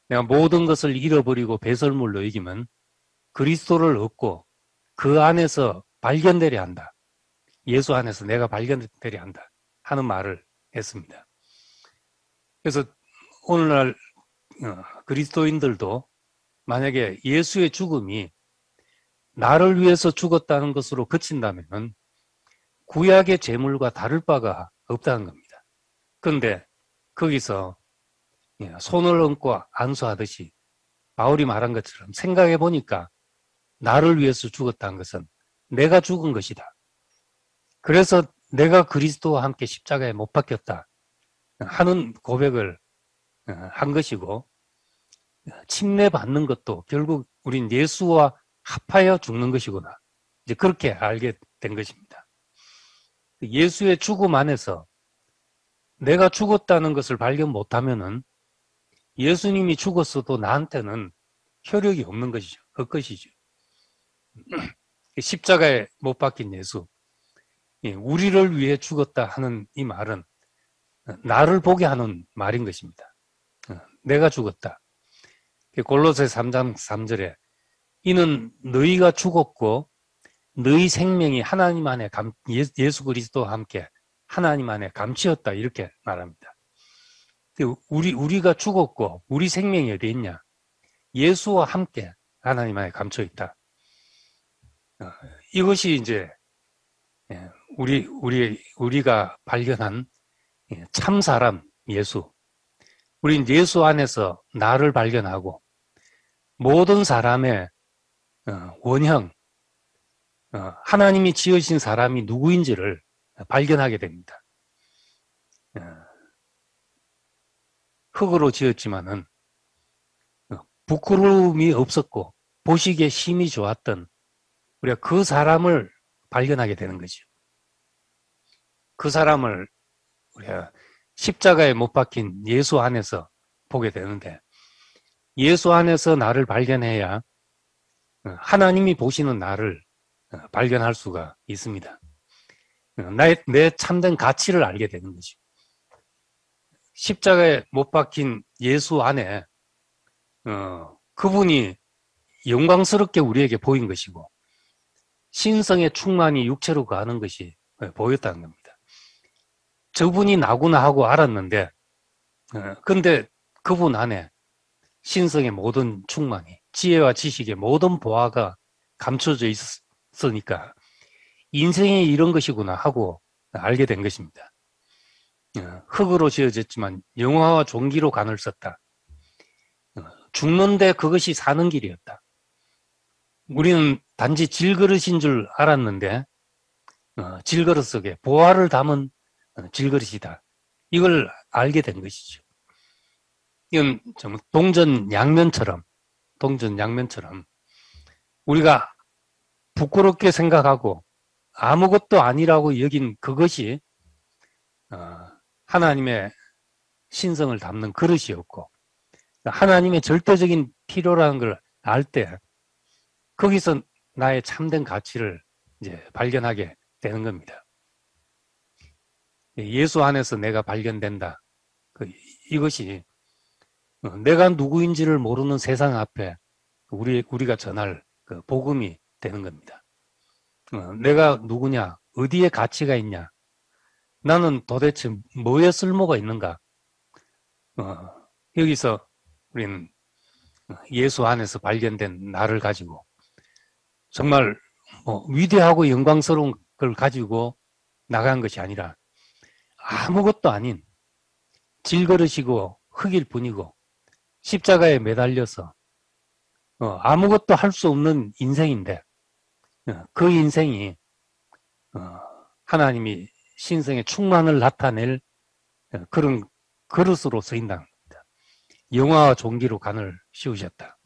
내가 모든 것을 잃어버리고 배설물로 여기면 그리스도를 얻고 그 안에서 발견되려 한다. 예수 안에서 내가 발견되려 한다 하는 말을 했습니다. 그래서 오늘날 그리스도인들도 만약에 예수의 죽음이 나를 위해서 죽었다는 것으로 그친다면 구약의 제물과 다를 바가 없다는 겁니다. 그런데 거기서 손을 얹고 안수하듯이 바울이 말한 것처럼 생각해 보니까 나를 위해서 죽었다는 것은 내가 죽은 것이다. 그래서 내가 그리스도와 함께 십자가에 못 박혔다 하는 고백을 한 것이고, 침례받는 것도 결국 우린 예수와 합하여 죽는 것이구나. 이제 그렇게 알게 된 것입니다. 예수의 죽음 안에서 내가 죽었다는 것을 발견 못하면은 예수님이 죽었어도 나한테는 효력이 없는 것이죠. 헛것이죠. 십자가에 못 박힌 예수, 우리를 위해 죽었다 하는 이 말은 나를 보게 하는 말인 것입니다. 내가 죽었다. 골로새 3장 3절에 이는 너희가 죽었고 너희 생명이 하나님 안에 예수 그리스도와 함께 하나님 안에 감추었다 이렇게 말합니다. 우리가 죽었고 우리 생명이 어디 있냐? 예수와 함께 하나님 안에 감춰 있다. 이것이 이제 우리가 발견한 참 사람 예수. 우린 예수 안에서 나를 발견하고 모든 사람의 원형, 하나님이 지으신 사람이 누구인지를 발견하게 됩니다. 흙으로 지었지만은 부끄러움이 없었고 보시기에 힘이 좋았던 우리가 그 사람을 발견하게 되는 거죠. 그 사람을 우리가 십자가에 못 박힌 예수 안에서 보게 되는데, 예수 안에서 나를 발견해야 하나님이 보시는 나를 발견할 수가 있습니다. 내 참된 가치를 알게 되는 거죠. 십자가에 못 박힌 예수 안에 그분이 영광스럽게 우리에게 보인 것이고 신성의 충만이 육체로 가는 것이 보였다는 겁니다. 저분이 나구나 하고 알았는데 근데 그분 안에 신성의 모든 충만이, 지혜와 지식의 모든 보화가 감춰져 있으니까 인생이 이런 것이구나 하고 알게 된 것입니다. 흙으로 지어졌지만 영화와 종기로 간을 썼다. 죽는데 그것이 사는 길이었다. 우리는 단지 질그릇인 줄 알았는데 질그릇 속에 보화를 담은 질그릇이다. 이걸 알게 된 것이죠. 이건 좀 동전양면처럼 우리가 부끄럽게 생각하고 아무것도 아니라고 여긴 그것이 하나님의 신성을 담는 그릇이었고 하나님의 절대적인 필요라는 걸 알 때 거기서 나의 참된 가치를 이제 발견하게 되는 겁니다. 예수 안에서 내가 발견된다. 이것이 내가 누구인지를 모르는 세상 앞에 우리가 전할 복음이 되는 겁니다. 내가 누구냐? 어디에 가치가 있냐? 나는 도대체 뭐에 쓸모가 있는가? 여기서 우리는 예수 안에서 발견된 나를 가지고 정말 위대하고 영광스러운 걸 가지고 나간 것이 아니라 아무것도 아닌 질그릇이고 흙일 뿐이고 십자가에 매달려서 아무것도 할 수 없는 인생인데 그 인생이 하나님이 신성의 충만을 나타낼 그런 그릇으로 쓰인다는 겁니다. 영화와 종기로 간을 씌우셨다.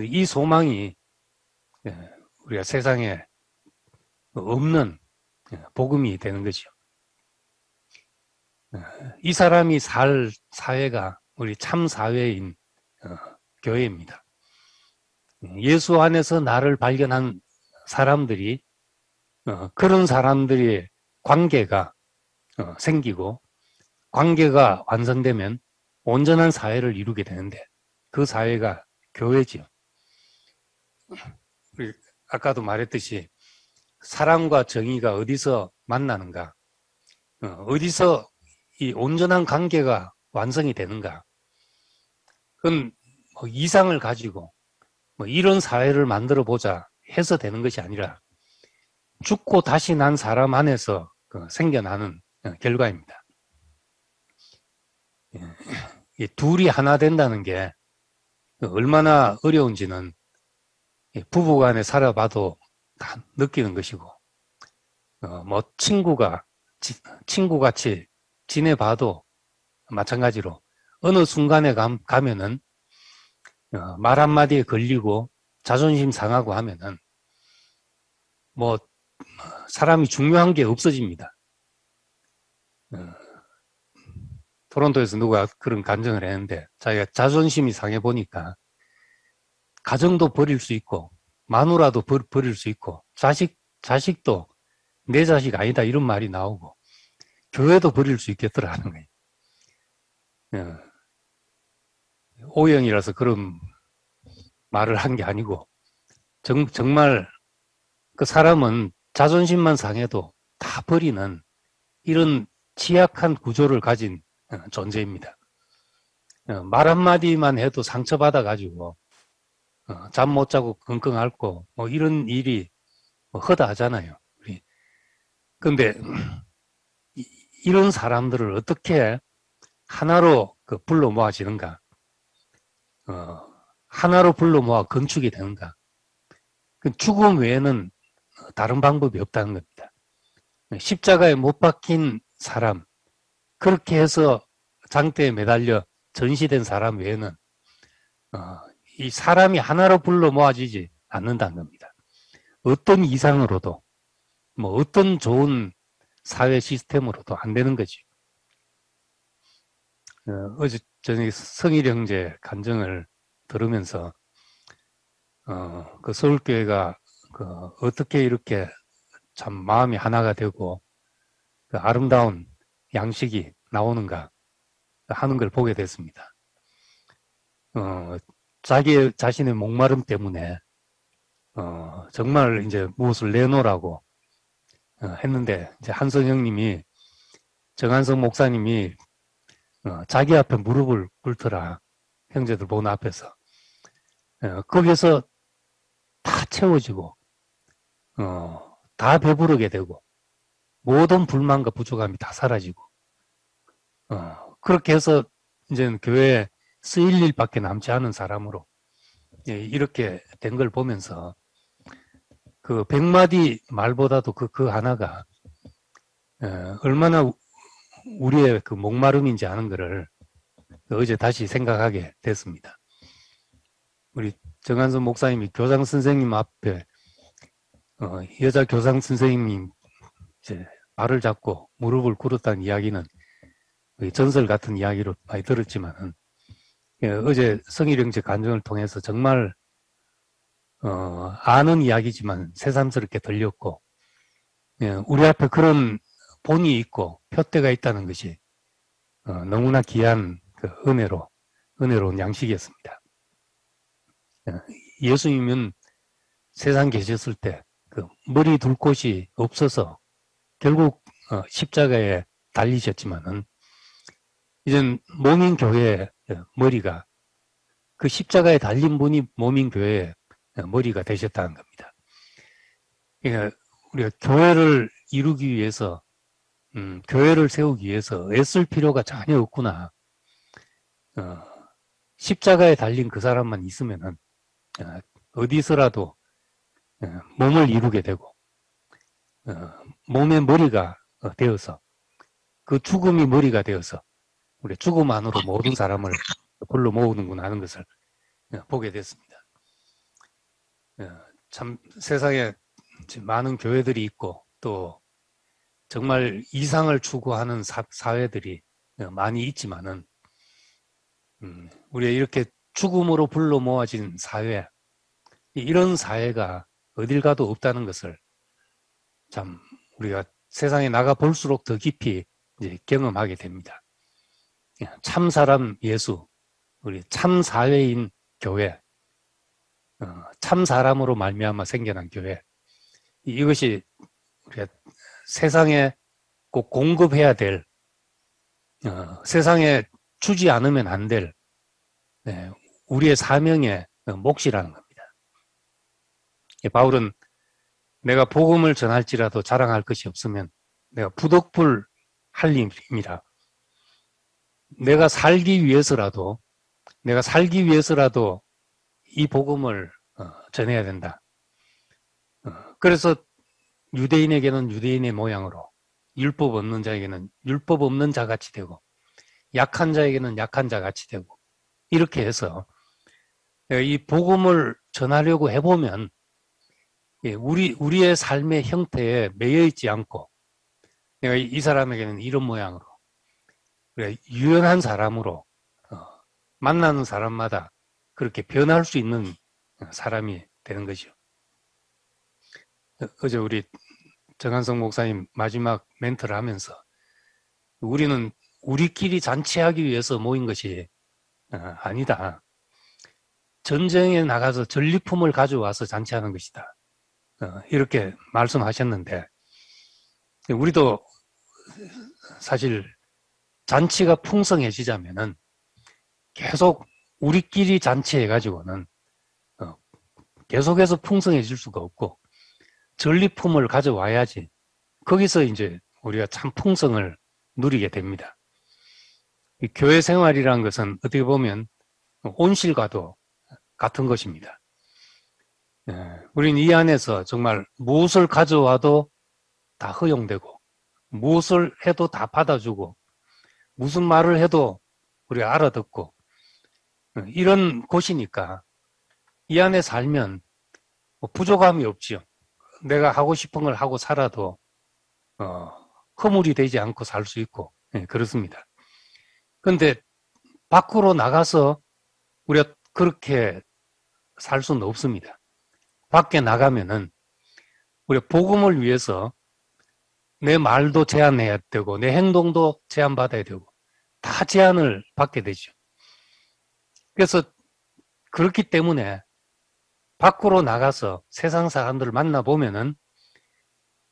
이 소망이 우리가 세상에 없는 복음이 되는 거죠. 이 사람이 살 사회가 우리 참 사회인 교회입니다. 예수 안에서 나를 발견한 사람들이 그런 사람들의 관계가 생기고 관계가 완성되면 온전한 사회를 이루게 되는데 그 사회가 교회지요. 아까도 말했듯이 사랑과 정의가 어디서 만나는가? 어디서 이 온전한 관계가 완성이 되는가? 그건 이상을 가지고 이런 사회를 만들어 보자 해서 되는 것이 아니라 죽고 다시 난 사람 안에서 생겨나는 결과입니다. 이 둘이 하나 된다는 게 얼마나 어려운지는 부부간에 살아봐도 다 느끼는 것이고, 친구같이 지내봐도 마찬가지로 어느 순간에 가면은 말 한마디에 걸리고 자존심 상하고 하면은 사람이 중요한 게 없어집니다. 토론토에서 누가 그런 간증을 했는데 자기가 자존심이 상해 보니까 가정도 버릴 수 있고 마누라도 버릴 수 있고 자식도 내 자식 아니다 이런 말이 나오고 교회도 버릴 수 있겠더라 하는 거예요. 오형이라서 그런 말을 한 게 아니고 정말 그 사람은 자존심만 상해도 다 버리는 이런 취약한 구조를 가진 존재입니다. 말 한마디만 해도 상처받아가지고 잠 못 자고 끙끙 앓고 이런 일이 허다하잖아요. 그런데 이런 사람들을 어떻게 하나로 불러 모아지는가? 하나로 불러 모아 건축이 되는가? 죽음 외에는 다른 방법이 없다는 겁니다. 십자가에 못 박힌 사람, 그렇게 해서 장대에 매달려 전시된 사람 외에는 이 사람이 하나로 불러 모아지지 않는다는 겁니다. 어떤 이상으로도 어떤 좋은 사회 시스템으로도 안 되는 거지. 어제 저녁에 성일 형제 간증을 들으면서 그 서울교회가 어떻게 이렇게 참 마음이 하나가 되고 그 아름다운 양식이 나오는가 하는 걸 보게 됐습니다. 자기 자신의 목마름 때문에 정말 이제 무엇을 내놓으라고 했는데 이제 한성형님이 정한성 목사님이 자기 앞에 무릎을 꿇더라. 형제들 보는 앞에서. 거기서 다 채워지고 다 배부르게 되고 모든 불만과 부족함이 다 사라지고 그렇게 해서 이제는 교회에 쓰일 일밖에 남지 않은 사람으로 이렇게 된 걸 보면서 그 100마디 말보다도 그 하나가 얼마나 우리의 그 목마름인지 아는 것을 어제 다시 생각하게 됐습니다. 우리 정한선 목사님이 교장 선생님 앞에 여자 교장 선생님이 이제 발을 잡고 무릎을 꿇었다는 이야기는 전설 같은 이야기로 많이 들었지만은 어제 성일형제 간증을 통해서 정말 아는 이야기지만 새삼스럽게 들렸고 우리 앞에 그런 본이 있고 표대가 있다는 것이 너무나 귀한 그 은혜로운 양식이었습니다. 예수님은 세상 계셨을 때 그 머리 둘 곳이 없어서 결국 십자가에 달리셨지만은 이젠 모민교회의 머리가 그 십자가에 달린 분이 모민교회의 머리가 되셨다는 겁니다. 그러니까 우리가 교회를 이루기 위해서 교회를 세우기 위해서 애쓸 필요가 전혀 없구나. 십자가에 달린 그 사람만 있으면은 어디서라도 몸을 이루게 되고 몸의 머리가 되어서 그 죽음이 머리가 되어서 우리 죽음 안으로 모든 사람을 불러 모으는구나 하는 것을 보게 됐습니다. 참 세상에 많은 교회들이 있고 또 정말 이상을 추구하는 사회들이 많이 있지만은 우리가 이렇게 죽음으로 불러 모아진 사회, 이런 사회가 어딜 가도 없다는 것을 참 우리가 세상에 나가 볼수록 더 깊이 이제 경험하게 됩니다. 참 사람 예수, 우리 참 사회인 교회, 참 사람으로 말미암아 생겨난 교회, 이것이 우리가 세상에 꼭 공급해야 될, 세상에 주지 않으면 안 될 우리의 사명의 몫이라는 겁니다. 바울은 내가 복음을 전할지라도 자랑할 것이 없으면 내가 부덕불 할림이라. 내가 살기 위해서라도 이 복음을 전해야 된다. 그래서 유대인에게는 유대인의 모양으로, 율법 없는 자에게는 율법 없는 자같이 되고, 약한 자에게는 약한 자같이 되고, 이렇게 해서 이 복음을 전하려고 해보면 우리의 삶의 형태에 매여 있지 않고, 내가 이 사람에게는 이런 모양으로, 유연한 사람으로 만나는 사람마다 그렇게 변할 수 있는 사람이 되는 것이죠. 어제 우리 정한성 목사님 마지막 멘트를 하면서 우리는 우리끼리 잔치하기 위해서 모인 것이 아니다. 전쟁에 나가서 전리품을 가져와서 잔치하는 것이다. 이렇게 말씀하셨는데 우리도 사실 잔치가 풍성해지자면은 계속 우리끼리 잔치해가지고는 계속해서 풍성해질 수가 없고 전리품을 가져와야지 거기서 이제 우리가 참 풍성을 누리게 됩니다. 이 교회 생활이라는 것은 어떻게 보면 온실과도 같은 것입니다. 우리는 이 안에서 정말 무엇을 가져와도 다 허용되고 무엇을 해도 다 받아주고 무슨 말을 해도 우리가 알아듣고 이런 곳이니까 이 안에 살면 부족함이 없지요. 내가 하고 싶은 걸 하고 살아도 허물이 되지 않고 살 수 있고 그렇습니다. 그런데 밖으로 나가서 우리가 그렇게 살 수는 없습니다. 밖에 나가면은 우리가 복음을 위해서 내 말도 제한해야 되고 내 행동도 제한받아야 되고 다 제한을 받게 되죠. 그래서 그렇기 때문에 밖으로 나가서 세상 사람들을 만나보면은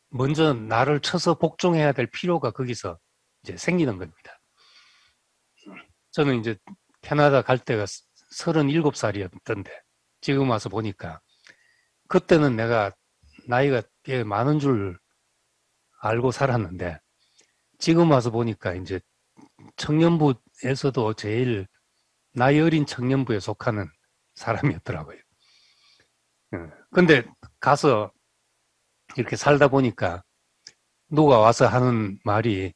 먼저 나를 쳐서 복종해야 될 필요가 거기서 이제 생기는 겁니다. 저는 이제 캐나다 갈 때가 37살이었던데 지금 와서 보니까 그때는 내가 나이가 꽤 많은 줄 알고 살았는데 지금 와서 보니까 이제 청년부에서도 제일 나이 어린 청년부에 속하는 사람이었더라고요. 근데 가서 이렇게 살다 보니까 누가 와서 하는 말이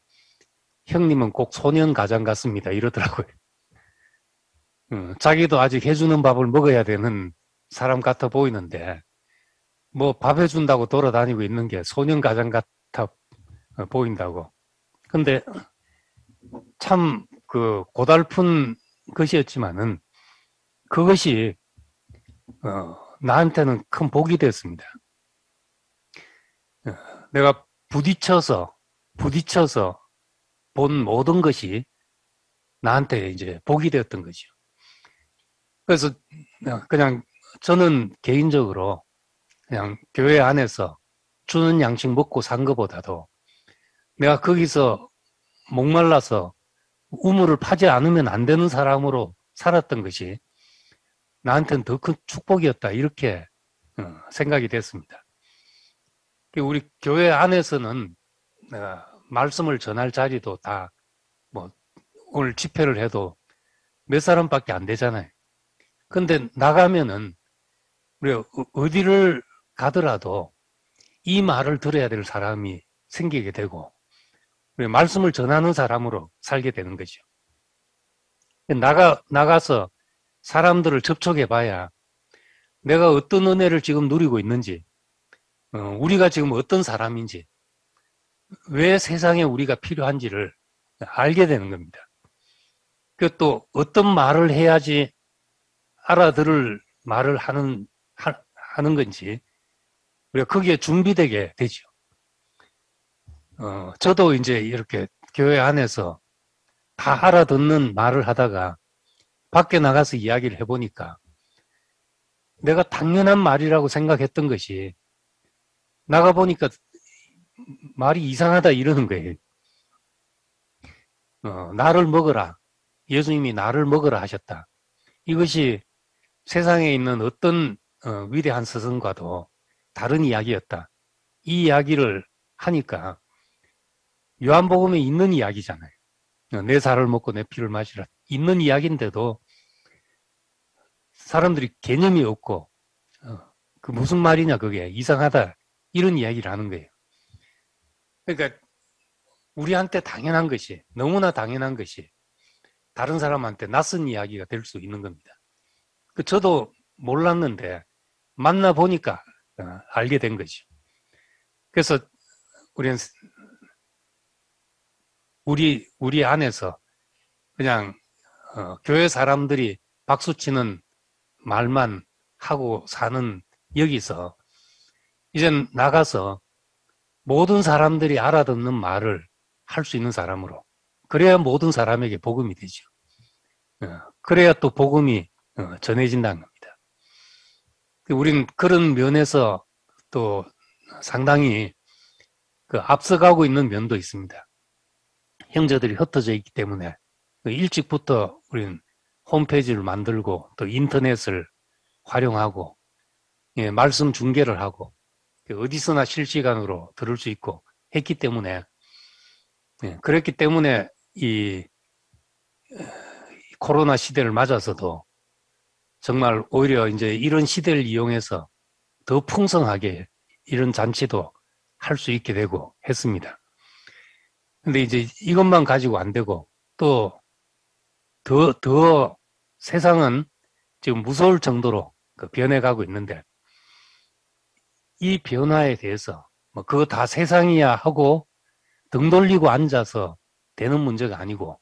형님은 꼭 소년 가장 같습니다 이러더라고요. 자기도 아직 해주는 밥을 먹어야 되는 사람 같아 보이는데 뭐 밥 해준다고 돌아다니고 있는 게 소년 가장 같아 보인다고. 근데 참 그 고달픈 것이었지만은 그것이 나한테는 큰 복이 됐습니다. 내가 부딪혀서 본 모든 것이 나한테 이제 복이 되었던 거죠. 그래서 그냥 저는 개인적으로 그냥 교회 안에서 주는 양식 먹고 산 것보다도 내가 거기서 목말라서 우물을 파지 않으면 안 되는 사람으로 살았던 것이 나한테는 더 큰 축복이었다. 이렇게 생각이 됐습니다. 우리 교회 안에서는 내가 말씀을 전할 자리도 다 뭐 오늘 집회를 해도 몇 사람밖에 안 되잖아요. 근데 나가면은 우리 어디를 가더라도 이 말을 들어야 될 사람이 생기게 되고 우리 말씀을 전하는 사람으로 살게 되는 거죠. 나가서 사람들을 접촉해 봐야 내가 어떤 은혜를 지금 누리고 있는지, 우리가 지금 어떤 사람인지, 왜 세상에 우리가 필요한지를 알게 되는 겁니다. 그 또 어떤 말을 해야지 알아들을 말을 하는 건지 우리가 거기에 준비되게 되죠. 저도 이제 이렇게 교회 안에서 다 알아듣는 말을 하다가 밖에 나가서 이야기를 해보니까 내가 당연한 말이라고 생각했던 것이 나가보니까 말이 이상하다 이러는 거예요. 나를 먹어라. 예수님이 나를 먹으라 하셨다. 이것이 세상에 있는 어떤 위대한 스승과도 다른 이야기였다. 이 이야기를 하니까 요한복음에 있는 이야기잖아요. 내 살을 먹고 내 피를 마시라. 있는 이야기인데도 사람들이 개념이 없고 그 무슨 말이냐 그게 이상하다 이런 이야기를 하는 거예요. 그러니까 우리한테 당연한 것이 너무나 당연한 것이 다른 사람한테 낯선 이야기가 될 수 있는 겁니다. 저도 몰랐는데 만나보니까 알게 된 거죠. 그래서 우리는 우리 안에서 그냥 교회 사람들이 박수치는 말만 하고 사는 여기서 이젠 나가서 모든 사람들이 알아듣는 말을 할 수 있는 사람으로 그래야 모든 사람에게 복음이 되죠. 그래야 또 복음이 전해진다는 겁니다. 우린 그런 면에서 또 상당히 앞서가고 있는 면도 있습니다. 형제들이 흩어져 있기 때문에 일찍부터 우리는 홈페이지를 만들고 또 인터넷을 활용하고 말씀 중계를 하고 어디서나 실시간으로 들을 수 있고 했기 때문에 그랬기 때문에 이 코로나 시대를 맞아서도 정말 오히려 이제 이런 시대를 이용해서 더 풍성하게 이런 잔치도 할 수 있게 되고 했습니다. 근데 이제 이것만 가지고 안 되고 또 더 세상은 지금 무서울 정도로 변해가고 있는데 이 변화에 대해서 뭐 그거 다 세상이야 하고 등 돌리고 앉아서 되는 문제가 아니고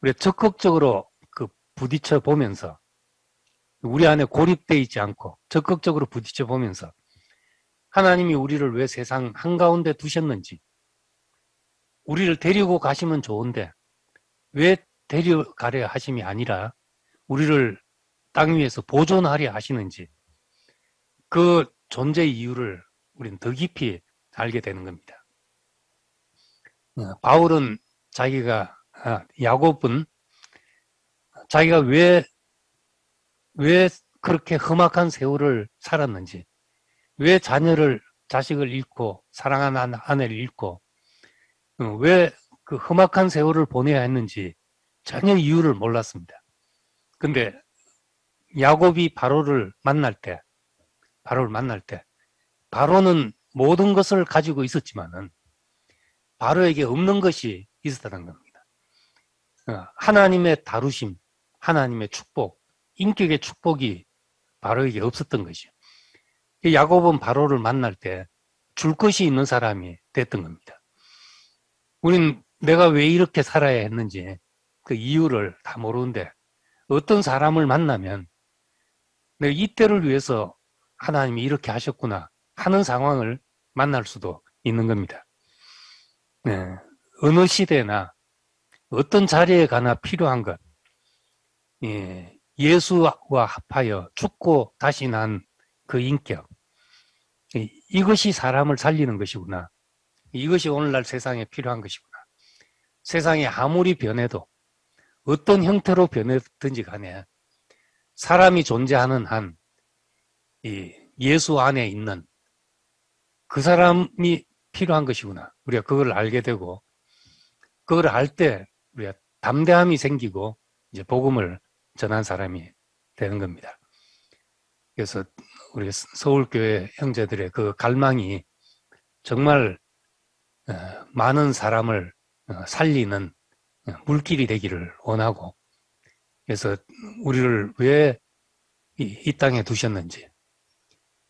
우리가 적극적으로 부딪혀 보면서 우리 안에 고립되어 있지 않고 적극적으로 부딪혀 보면서 하나님이 우리를 왜 세상 한가운데 두셨는지 우리를 데리고 가시면 좋은데 왜 데려가려 하심이 아니라 우리를 땅 위에서 보존하려 하시는지 그 존재 이유를 우리는 더 깊이 알게 되는 겁니다. 바울은 야곱은 자기가 왜 그렇게 험악한 세월을 살았는지, 왜 자식을 잃고, 사랑하는 아내를 잃고, 왜 그 험악한 세월을 보내야 했는지 전혀 이유를 몰랐습니다. 근데 야곱이 바로를 만날 때, 바로는 모든 것을 가지고 있었지만은 바로에게 없는 것이 있었다는 겁니다. 하나님의 다루심, 하나님의 축복, 인격의 축복이 바로에게 없었던 것이죠. 야곱은 바로를 만날 때 줄 것이 있는 사람이 됐던 겁니다. 우린 내가 왜 이렇게 살아야 했는지 그 이유를 다 모르는데 어떤 사람을 만나면 내가 이때를 위해서 하나님이 이렇게 하셨구나 하는 상황을 만날 수도 있는 겁니다. 어느 시대나 어떤 자리에 가나 필요한 것, 예수와 합하여 죽고 다시 난 그 인격, 이것이 사람을 살리는 것이구나. 이것이 오늘날 세상에 필요한 것이구나. 세상이 아무리 변해도 어떤 형태로 변했든지 간에 사람이 존재하는 한 예수 안에 있는 그 사람이 필요한 것이구나. 우리가 그걸 알게 되고 그걸 알 때 우리가 담대함이 생기고 이제 복음을 전한 사람이 되는 겁니다. 그래서 우리 서울교회 형제들의 그 갈망이 정말 많은 사람을 살리는 물길이 되기를 원하고, 그래서 우리를 왜 이 땅에 두셨는지,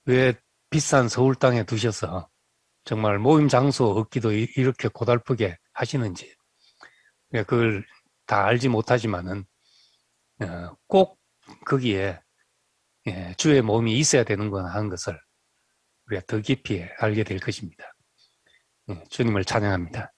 왜 비싼 서울 땅에 두셔서 정말 모임 장소 얻기도 이렇게 고달프게 하시는지, 그걸 다 알지 못하지만은 꼭 거기에 주의 몸이 있어야 되는구나 하는 것을 우리가 더 깊이 알게 될 것입니다. 주님을 찬양합니다.